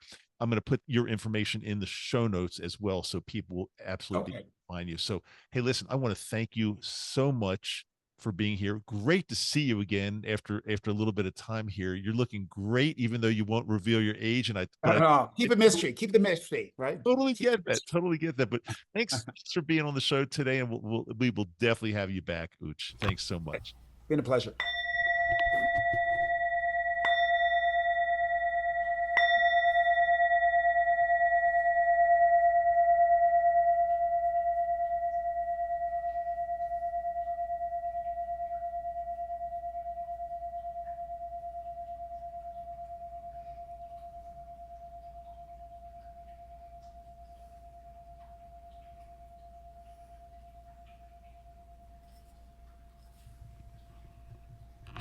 information in the show notes as well, so people will absolutely find you. So hey, listen, I want to thank you so much for being here. Great to see you again after a little bit of time here. You're looking great, even though you won't reveal your age. And keep it mystery. Keep the mystery, right? Totally get that. Totally get that. But thanks for being on the show today, and we will definitely have you back, Ooch. Thanks so much. Been a pleasure.